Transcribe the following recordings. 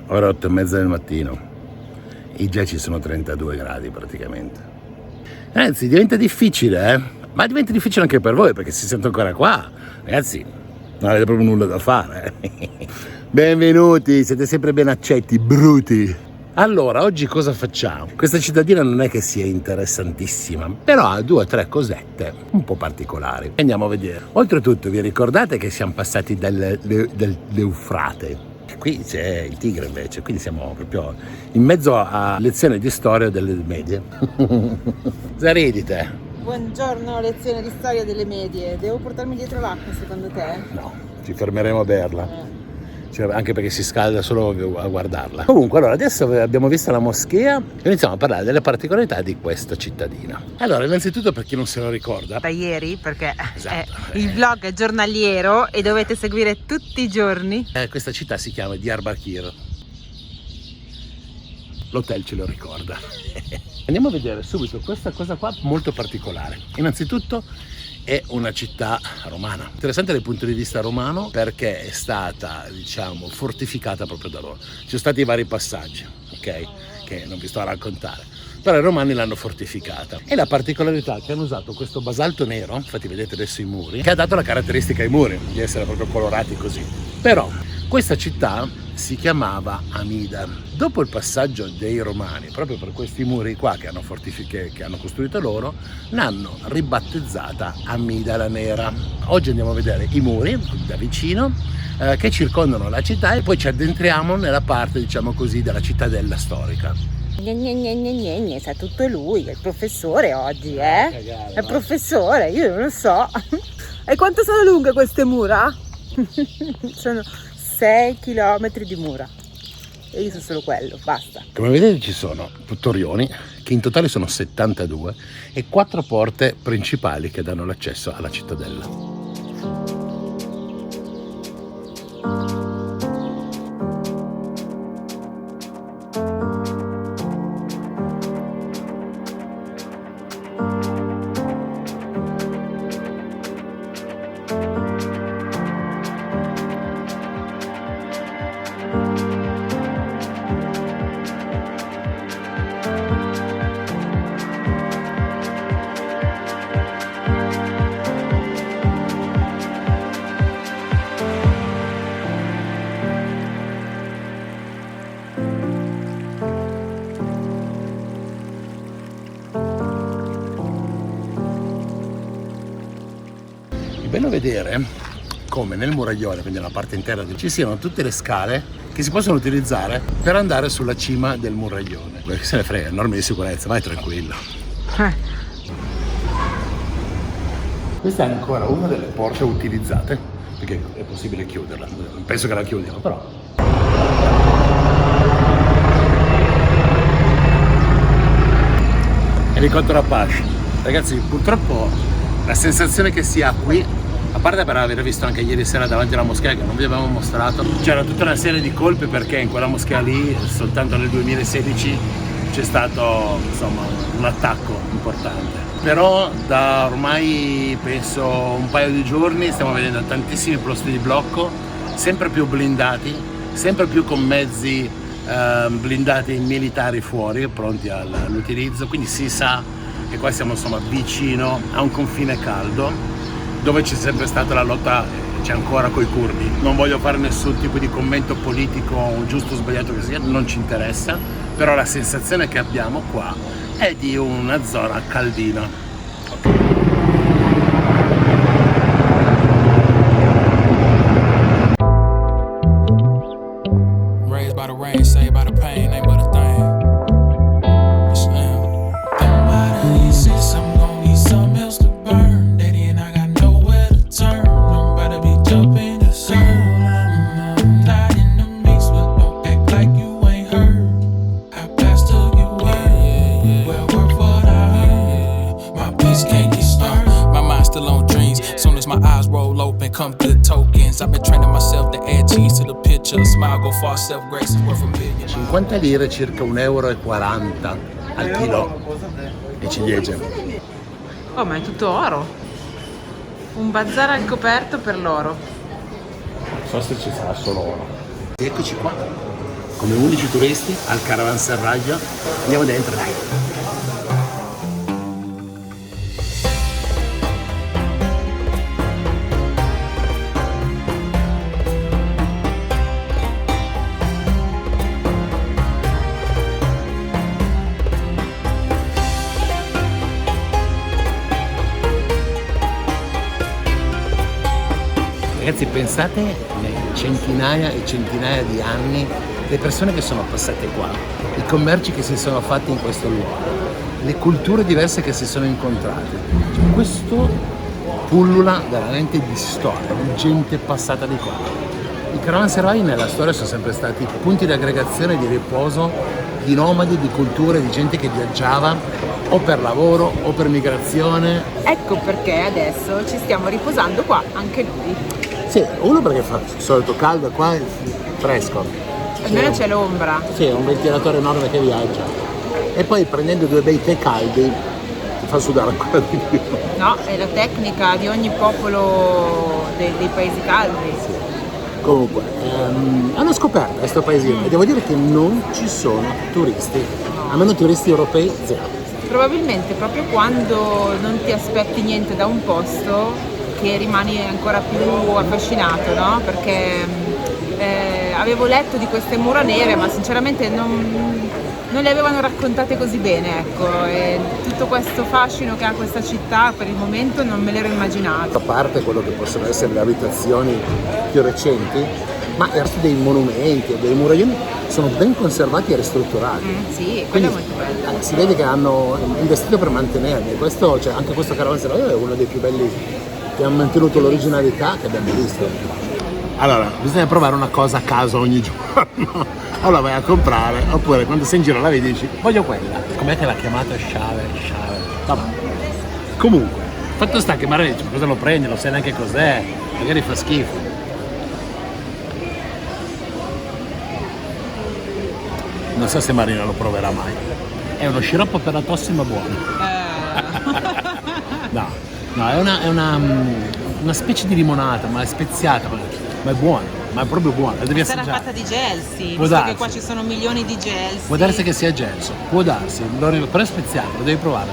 Ora 8:30 del mattino e già ci sono 32 gradi praticamente. Anzi, diventa difficile, ma diventa difficile anche per voi perché si sente ancora qua. Ragazzi, non avete proprio nulla da fare. Benvenuti, siete sempre ben accetti, bruti. Allora, oggi cosa facciamo? Questa cittadina non è che sia interessantissima, però ha 2 o 3 cosette un po' particolari. Andiamo a vedere. Oltretutto, vi ricordate che siamo passati dall'Eufrate? Qui c'è il Tigre invece, quindi siamo proprio in mezzo a lezioni di storia delle medie. Cosa ridi te? Buongiorno, lezione di storia delle medie. Devo portarmi dietro l'acqua secondo te? No, ci fermeremo a berla. Cioè, anche perché si scalda solo a guardarla. Comunque, allora, adesso abbiamo visto la moschea e iniziamo a parlare delle particolarità di questa cittadina. Allora, innanzitutto, per chi non se lo ricorda, Da ieri, perché esatto, il vlog è giornaliero e dovete seguire tutti i giorni. Questa città si chiama Diyarbakir. L'hotel ce lo ricorda. Andiamo a vedere subito questa cosa qua molto particolare. Innanzitutto è una città romana, interessante dal punto di vista romano perché è stata, diciamo, fortificata proprio da loro. Ci sono stati vari passaggi, ok, che non vi sto a raccontare, però i romani l'hanno fortificata e la particolarità è che hanno usato questo basalto nero, infatti vedete adesso i muri, che ha dato la caratteristica ai muri di essere proprio colorati così. Però questa città si chiamava Amida. Dopo il passaggio dei romani, proprio per questi muri qua che hanno costruito loro, l'hanno ribattezzata Amida la Nera. Oggi andiamo a vedere i muri da vicino che circondano la città e poi ci addentriamo nella parte, diciamo così, della cittadella storica. Sa tutto lui, è il professore oggi, È il professore, io non lo so. E quanto sono lunghe queste mura? Sono 6 chilometri di mura. E io so solo quello, basta. Come vedete ci sono torrioni, che in totale sono 72, e 4 porte principali che danno l'accesso alla cittadella. È bello vedere come nel muraglione, quindi nella parte interna, ci siano tutte le scale che si possono utilizzare per andare sulla cima del muraglione. Perché se ne frega, norme di sicurezza, vai tranquillo. Questa è ancora una delle porte utilizzate, perché è possibile chiuderla, penso che la chiudiamo però. Elicottero Apache. Ragazzi, purtroppo la sensazione che si ha qui, a parte per aver visto anche ieri sera davanti alla moschea che non vi avevamo mostrato, c'era tutta una serie di colpi perché in quella moschea lì soltanto nel 2016 c'è stato, insomma, un attacco importante. Però da ormai penso un paio di giorni stiamo vedendo tantissimi posti di blocco, sempre più blindati, sempre più con mezzi blindati militari fuori, pronti all'utilizzo, quindi si sa che qua siamo, insomma, vicino a un confine caldo dove c'è sempre stata la lotta, c'è ancora coi curdi. Non voglio fare nessun tipo di commento politico, giusto o sbagliato che sia, non ci interessa, però la sensazione che abbiamo qua è di una zona caldina. Come good tokens. I've been training myself to add cheese to the picture. Smile, go far, self grace is worth a million. 50 lire, circa 1,40 € al chilo di ciliegie. Oh, ma è tutto oro. Un bazar al coperto per l'oro. Non so se ci sarà solo oro. Eccoci qua. come unici turisti al caravanserraglio. Andiamo dentro, dai. Ragazzi, pensate alle centinaia e centinaia di anni, le persone che sono passate qua, i commerci che si sono fatti in questo luogo, le culture diverse che si sono incontrate. Cioè, questo pullula veramente di storia, di gente passata di qua. I caravanserai nella storia sono sempre stati punti di aggregazione, di riposo, di nomadi, di culture, di gente che viaggiava o per lavoro o per migrazione. Ecco perché adesso ci stiamo riposando qua, anche noi. Sì, uno perché fa solito caldo e qua è fresco. Almeno c'è l'ombra. Sì, un ventilatore enorme che viaggia. E poi prendendo 2 bei tè caldi ti fa sudare ancora di più. No, è la tecnica di ogni popolo dei paesi caldi. Sì. Comunque, hanno scoperto questo paesino e devo dire che non ci sono turisti, almeno turisti europei zero. Probabilmente proprio quando non ti aspetti niente da un posto che rimani ancora più affascinato, no? Perché avevo letto di queste mura nere, ma sinceramente non le avevano raccontate così bene, ecco, e tutto questo fascino che ha questa città per il momento non me l'ero immaginato. A parte quello che possono essere le abitazioni più recenti, ma il resto dei monumenti e dei muraglioni sono ben conservati e ristrutturati. Sì, quello Quindi, è molto bello. si vede che hanno investito per mantenerli. Questo, cioè, anche questo caravanserai è uno dei più belli che ha mantenuto l'originalità che abbiamo visto. Allora, bisogna provare una cosa a caso ogni giorno. Allora vai a comprare, oppure quando sei in giro la vedi e dici voglio quella. Com'è che l'ha chiamata Shave? Vabbè. Comunque, fatto sta che magari dici cosa lo prendi, lo sai neanche cos'è, magari fa schifo. Non so se Marina lo proverà mai. È uno sciroppo per la tosse ma buono. No, è una specie di limonata, ma è speziata, ma è buona, ma è proprio buona. La devi Sarà assaggiare. fatta di gelsi, Può visto darsi. che qua ci sono milioni di gelsi. Può darsi che sia gelso, può darsi, però è speziato, lo devi provare.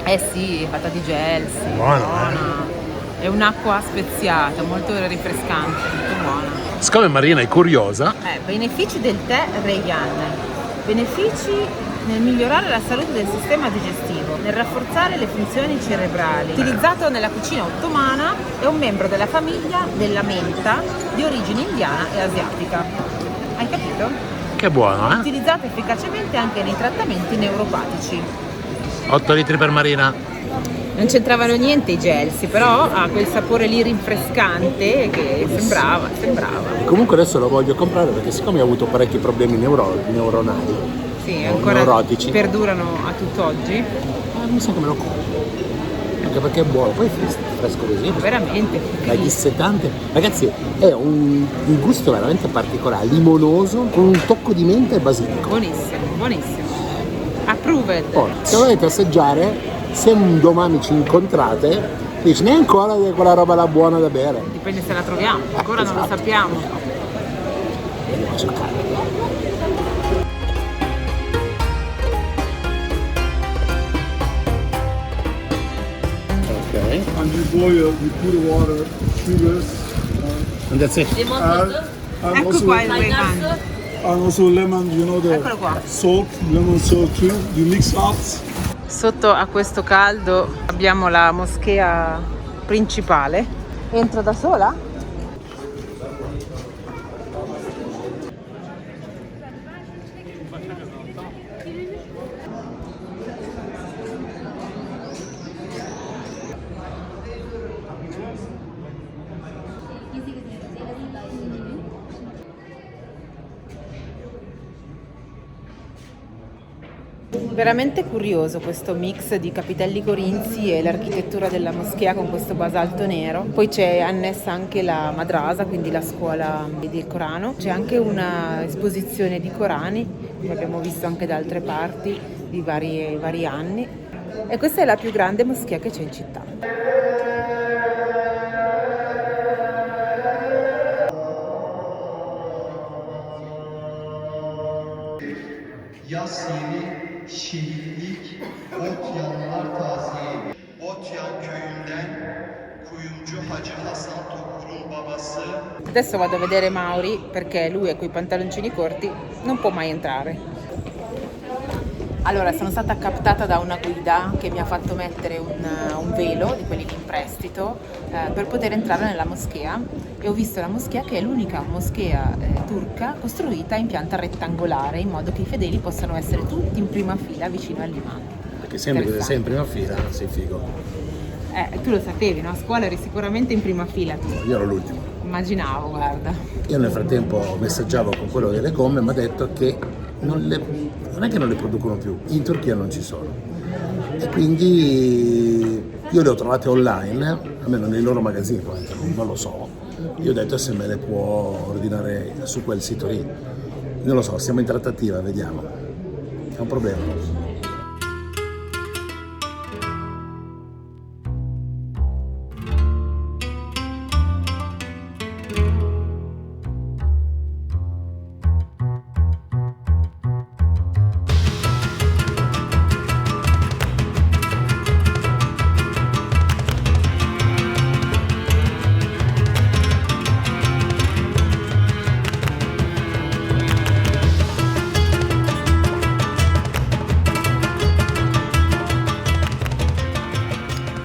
Eh sì, è fatta di gelsi. Buona, buona. È un'acqua speziata, molto rinfrescante, molto buona. Siccome Marina è curiosa, Benefici del tè Reian. Benefici nel migliorare la salute del sistema digestivo, nel rafforzare le funzioni cerebrali. Utilizzato nella cucina ottomana, è un membro della famiglia della menta di origine indiana e asiatica. Hai capito? che buono, eh? Utilizzato efficacemente anche nei trattamenti neuropatici. 8 litri per Marina. Non c'entravano niente i gelsi, però ha quel sapore lì rinfrescante che sembrava. Comunque adesso lo voglio comprare perché siccome ho avuto parecchi problemi neuronali, Sì, ancora neurotici, perdurano a tutt'oggi. mi sa che me lo compro. Anche perché è buono, poi è fresco così. Veramente. È dissetante. Ragazzi, è un gusto veramente particolare, limonoso, con un tocco di menta e basilico. Buonissimo, buonissimo. Approved. Poi, se volete assaggiare, se un domani ci incontrate, dici, ne è ancora di quella roba là buona da bere. Dipende se la troviamo, ancora non lo Esatto. sappiamo. Andiamo a cercare. Ok. And you boil, you put water, sugars, And that's it. and Ecco also qua il Reian. and also lemon. You know the Eccolo qua. salt, lemon salt too. You mix up. Sotto a questo caldo abbiamo la moschea principale. Entro da sola? Veramente curioso questo mix di capitelli corinzi e l'architettura della moschea con questo basalto nero. Poi c'è annessa anche la madrasa, quindi la scuola del Corano. C'è anche una esposizione di Corani, come abbiamo visto anche da altre parti, di vari anni. E questa è la più grande moschea che c'è in città. Sivri, Şehitlik, Botyanlar Taziye. Botyan köyünden kuyumcu Hacı Hasan Tokur'un babası. Adesso vado a vedere Mauri perché lui con i pantaloncini corti non può mai entrare. Allora, sono stata captata da una guida che mi ha fatto mettere un velo di quelli in prestito per poter entrare nella moschea, e ho visto la moschea che è l'unica moschea turca costruita in pianta rettangolare, in modo che i fedeli possano essere tutti in prima fila vicino all'imam. Perché sempre che sei in prima fila sei figo. Tu lo sapevi, no? A scuola eri sicuramente in prima fila tu. Io ero l'ultimo. Immaginavo, guarda. Io nel frattempo messaggiavo con quello delle gomme, mi ha detto che non è che non le producono più, in Turchia non ci sono. E quindi io le ho trovate online, almeno nei loro magazzini, non lo so. Io ho detto se me le può ordinare su quel sito lì. Non lo so, siamo in trattativa, vediamo. È un problema.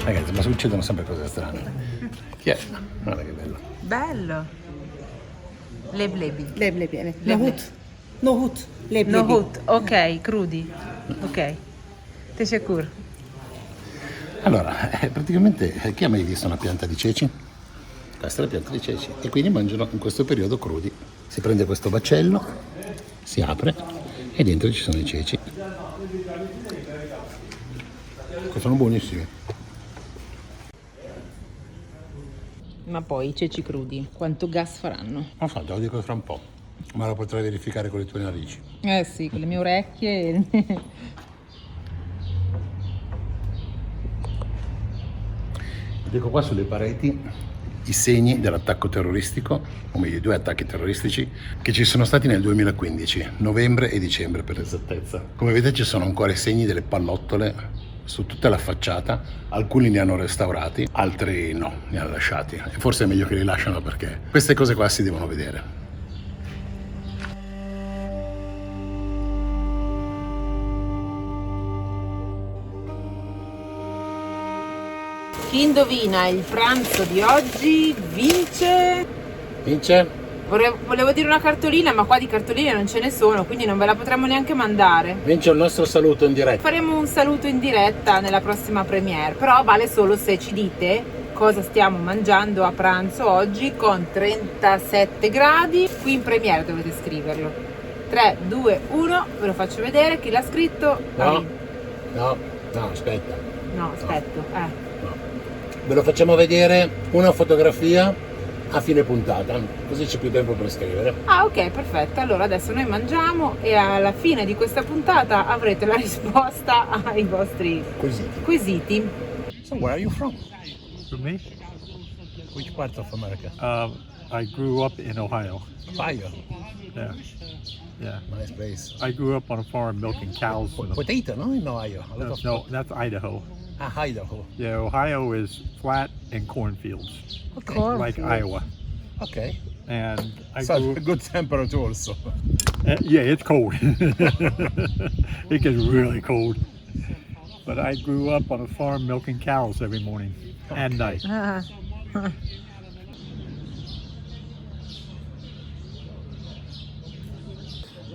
Ragazzi, ma succedono sempre cose strane. Chi è? Guarda che bello. Bello. Leblebi. Leblebi, evet. Nohut. Leblebi. Nohut, ok, crudi. Ok. Teşekkür. Allora, praticamente chi ha mai visto una pianta di ceci? Questa è la pianta di ceci e quindi mangiano in questo periodo crudi. Si prende questo baccello, si apre e dentro ci sono i ceci. Che sono buonissimi. Ma poi i ceci crudi, quanto gas faranno? Non so, te lo dico fra un po', ma lo potrai verificare con le tue narici. Sì, con le mie orecchie. Dico qua sulle pareti i segni dell'attacco terroristico, o meglio, 2 attacchi terroristici che ci sono stati nel 2015, novembre e dicembre per esattezza. Come vedete ci sono ancora i segni delle pallottole su tutta la facciata, alcuni li hanno restaurati, altri no, li hanno lasciati. E forse è meglio che li lasciano perché queste cose qua si devono vedere. Chi indovina il pranzo di oggi vince? Vince? Volevo dire una cartolina, ma qua di cartoline non ce ne sono, quindi non ve la potremo neanche mandare. Vince il nostro saluto in diretta. Faremo un saluto in diretta nella prossima premiere, però vale solo se ci dite cosa stiamo mangiando a pranzo oggi con 37 gradi. Qui in premiere dovete scriverlo. 3, 2, 1, ve lo faccio vedere, chi l'ha scritto? No, aspetta. No, aspetto, Ve lo facciamo vedere una fotografia a fine puntata, così c'è più tempo per scrivere. Ok, perfetto. Allora adesso noi mangiamo e alla fine di questa puntata avrete la risposta ai vostri quesiti. So where are you from? For me, Which part of America? I grew up in Ohio. Ohio. Yeah. Nice place. I grew up on a farm milking cows. For them. Potato, no? In Ohio. No, that's Idaho. Idaho. Yeah, Ohio is flat and cornfields, Okay. like Iowa. Okay. And I So grew. good temperature also. Yeah, it's cold. It gets really cold. But I grew up on a farm milking cows every morning and night.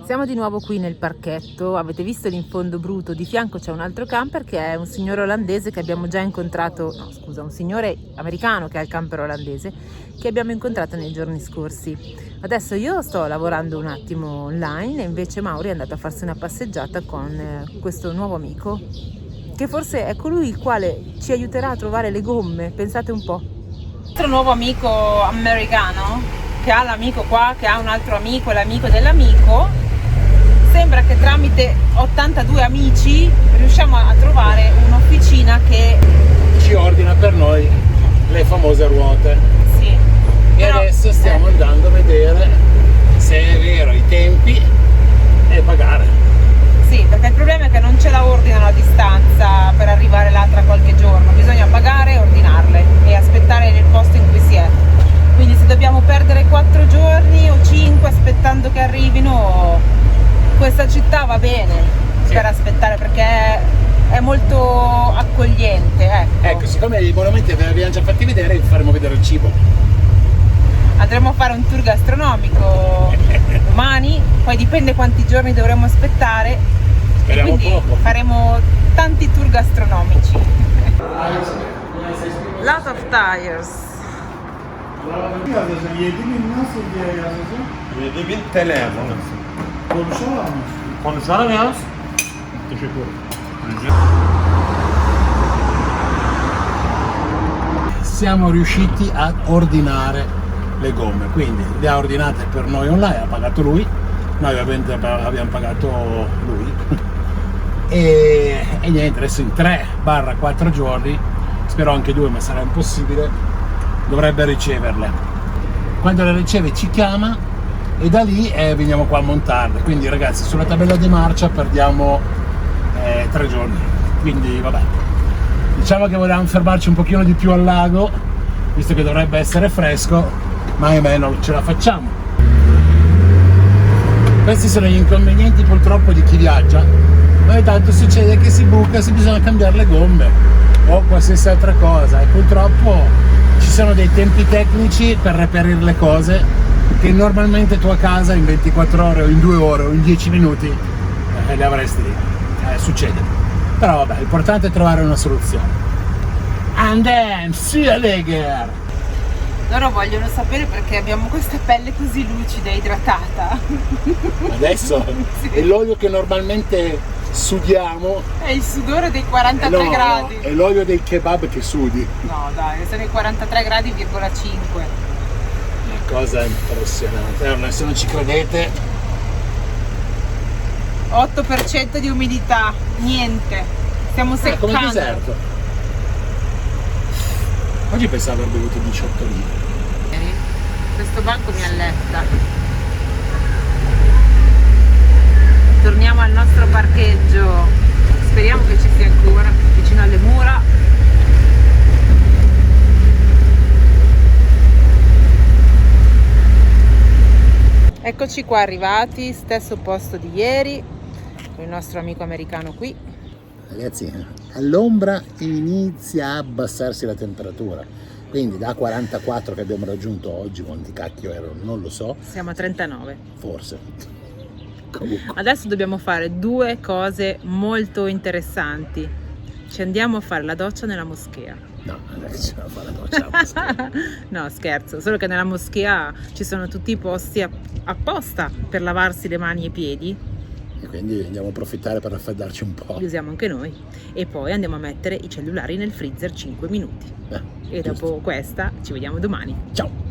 Siamo di nuovo qui nel parchetto, avete visto l'infondo bruto, di fianco c'è un altro camper che è un signore olandese che abbiamo già incontrato, un signore americano che ha il camper olandese che abbiamo incontrato nei giorni scorsi. Adesso io sto lavorando un attimo online e invece Mauri è andato a farsi una passeggiata con questo nuovo amico, che forse è colui il quale ci aiuterà a trovare le gomme, pensate un po'. Il nostro nuovo amico americano, che ha l'amico qua, che ha un altro amico e l'amico dell'amico, sembra che tramite 82 amici riusciamo a trovare un'officina che ci ordina per noi le famose ruote. sì. E Però, adesso stiamo andando a vedere se è vero i tempi e pagare. sì, aspettando che arrivino. Questa città va bene per aspettare perché è molto accogliente, Ecco, siccome i monumenti vi abbiamo già fatti vedere, vi faremo vedere il cibo. Andremo a fare un tour gastronomico domani, poi dipende quanti giorni dovremo aspettare. Speriamo e quindi poco. faremo tanti tour gastronomici. Lot of tires. $7.000 TL yazalım. Konuşalım ya. Teşekkür. Siamo riusciti a ordinare le gomme, quindi le ha ordinate per noi online, ha pagato lui, noi ovviamente abbiamo pagato lui e niente, adesso in 3-4 giorni, spero anche 2 ma sarà impossibile, dovrebbe riceverle. Quando le riceve ci chiama e da lì veniamo qua a montarle, quindi ragazzi sulla tabella di marcia perdiamo 3 giorni, quindi vabbè. Diciamo che volevamo fermarci un pochino di più al lago, visto che dovrebbe essere fresco, ma ahimè non ce la facciamo. Questi sono gli inconvenienti purtroppo di chi viaggia, ma ogni tanto succede che si buca se bisogna cambiare le gomme o qualsiasi altra cosa e purtroppo ci sono dei tempi tecnici per reperire le cose che normalmente tu a casa in 24 ore o in 2 ore o in 10 minuti le avresti lì. Succede. Però vabbè, l'importante è trovare una soluzione. And then, see you later! Loro vogliono sapere perché abbiamo questa pelle così lucida e idratata. Adesso è l'olio che normalmente sudiamo. È il sudore dei 43 gradi. No, è l'olio dei kebab che sudi. No dai, sono i 43 gradi,5. Una cosa impressionante. Se non ci credete, 8% di umidità, niente. Stiamo seccando. come il deserto. Oggi pensavo aver bevuto 18 litri. Questo banco mi alletta. Torniamo al nostro parcheggio. Speriamo che ci sia ancora vicino alle mura. Eccoci qua arrivati, stesso posto di ieri, con il nostro amico americano qui. Ragazzi, all'ombra inizia a abbassarsi la temperatura, quindi da 44 che abbiamo raggiunto oggi, quanti cacchio erano, non lo so. Siamo a 39. Forse. Comunque. Adesso dobbiamo fare 2 cose molto interessanti. Ci andiamo a fare la doccia nella moschea. No, non è che ce la fa la doccia. No, scherzo, solo che nella moschea ci sono tutti i posti apposta per lavarsi le mani e i piedi. E quindi andiamo a approfittare per raffreddarci un po'. Li usiamo anche noi. E poi andiamo a mettere i cellulari nel freezer 5 minuti. E dopo questa ci vediamo domani. Ciao!